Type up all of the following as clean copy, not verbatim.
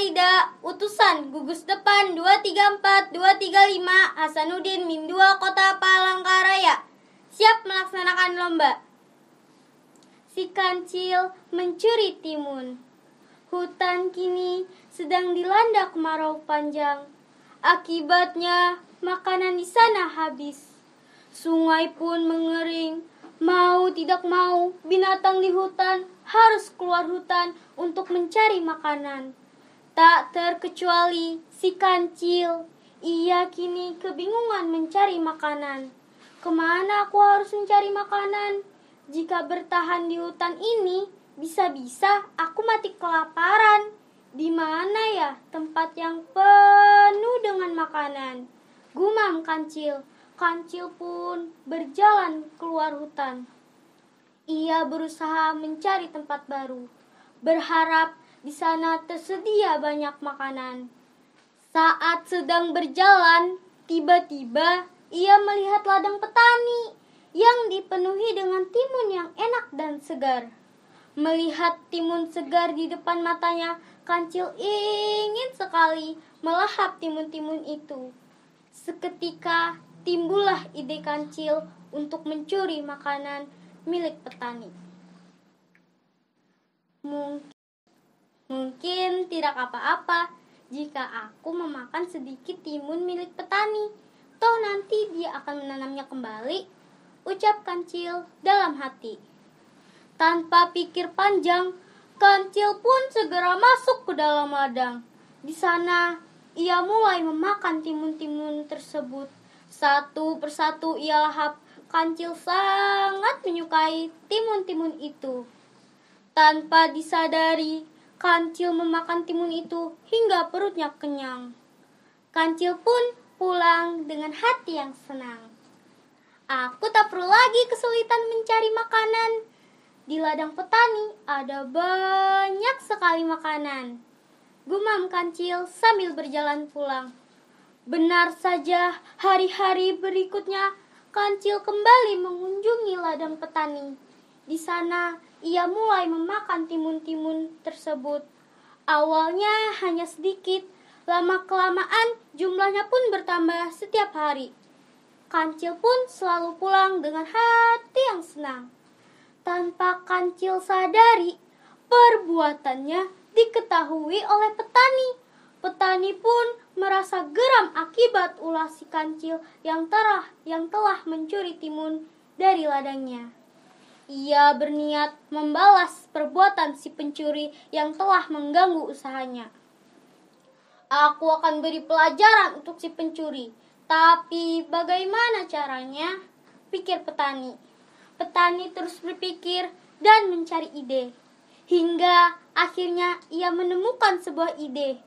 Farida, utusan gugus depan 234 235 Hasanuddin Min 2 Kota Palangkaraya. Siap melaksanakan lomba. Si kancil mencuri timun. Hutan kini sedang dilanda kemarau panjang. Akibatnya makanan di sana habis. Sungai pun mengering. Mau tidak mau, binatang di hutan harus keluar hutan untuk mencari makanan. Tak terkecuali si kancil. Ia kini kebingungan mencari makanan. Kemana aku harus mencari makanan? Jika bertahan di hutan ini, bisa-bisa aku mati kelaparan. Di mana ya tempat yang penuh dengan makanan? Gumam kancil. Kancil pun berjalan keluar hutan. Ia berusaha mencari tempat baru, berharap di sana tersedia banyak makanan. Saat sedang berjalan, tiba-tiba ia melihat ladang petani yang dipenuhi dengan timun yang enak dan segar. Melihat timun segar di depan matanya, kancil ingin sekali melahap timun-timun itu. Seketika timbullah ide kancil untuk mencuri makanan milik petani. Mungkin tidak apa-apa jika aku memakan sedikit timun milik petani. Toh nanti dia akan menanamnya kembali, ucap kancil dalam hati. Tanpa pikir panjang, kancil pun segera masuk ke dalam ladang. Di sana ia mulai memakan timun-timun tersebut. Satu persatu ia lahap. Kancil sangat menyukai timun-timun itu. Tanpa disadari, kancil memakan timun itu hingga perutnya kenyang. Kancil pun pulang dengan hati yang senang. Aku tak perlu lagi kesulitan mencari makanan. Di ladang petani ada banyak sekali makanan. Gumam kancil sambil berjalan pulang. Benar saja, hari-hari berikutnya kancil kembali mengunjungi ladang petani. Di sana ia mulai memakan timun-timun tersebut. Awalnya hanya sedikit, lama-kelamaan jumlahnya pun bertambah setiap hari. Kancil pun selalu pulang dengan hati yang senang. Tanpa kancil sadari, perbuatannya diketahui oleh petani. Petani pun merasa geram akibat ulah si kancil yang telah mencuri timun dari ladangnya. Ia berniat membalas perbuatan si pencuri yang telah mengganggu usahanya. Aku akan beri pelajaran untuk si pencuri. Tapi bagaimana caranya? Pikir petani. Petani terus berpikir dan mencari ide. Hingga akhirnya ia menemukan sebuah ide.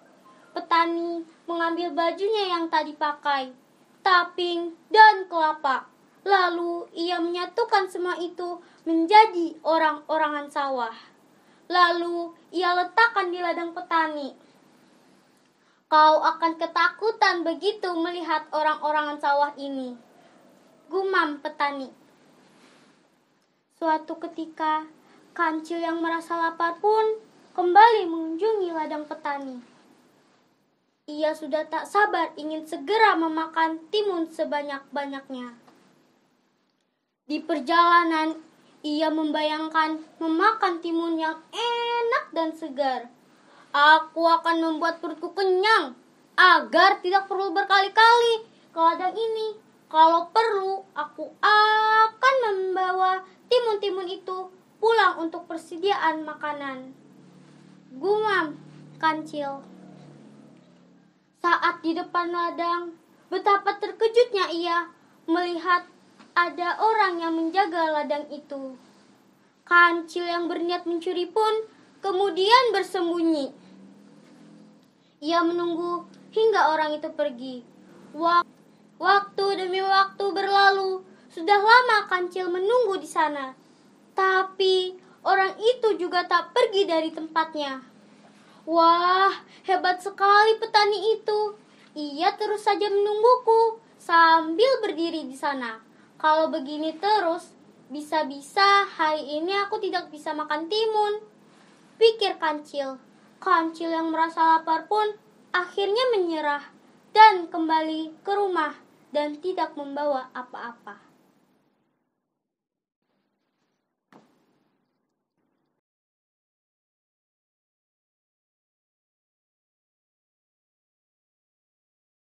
Petani mengambil bajunya yang tak dipakai, taping dan kelapa. Lalu ia menyatukan semua itu menjadi orang-orangan sawah. Lalu ia letakkan di ladang petani. Kau akan ketakutan begitu melihat orang-orangan sawah ini, gumam petani. Suatu ketika, kancil yang merasa lapar pun kembali mengunjungi ladang petani. Ia sudah tak sabar ingin segera memakan timun sebanyak-banyaknya. Di perjalanan, ia membayangkan memakan timun yang enak dan segar. Aku akan membuat perutku kenyang agar tidak perlu berkali-kali ke ladang ini. Kalau perlu, aku akan membawa timun-timun itu pulang untuk persediaan makanan. Gumam kancil. Saat di depan ladang, betapa terkejutnya ia melihat ada orang yang menjaga ladang itu. Kancil yang berniat mencuri pun kemudian bersembunyi. Ia menunggu hingga orang itu pergi. Waktu demi waktu berlalu, sudah lama kancil menunggu di sana. Tapi orang itu juga tak pergi dari tempatnya. Wah, hebat sekali petani itu. Ia terus saja menungguku sambil berdiri di sana. Kalau begini terus, bisa-bisa hari ini aku tidak bisa makan timun, pikir kancil. Kancil yang merasa lapar pun akhirnya menyerah dan kembali ke rumah dan tidak membawa apa-apa.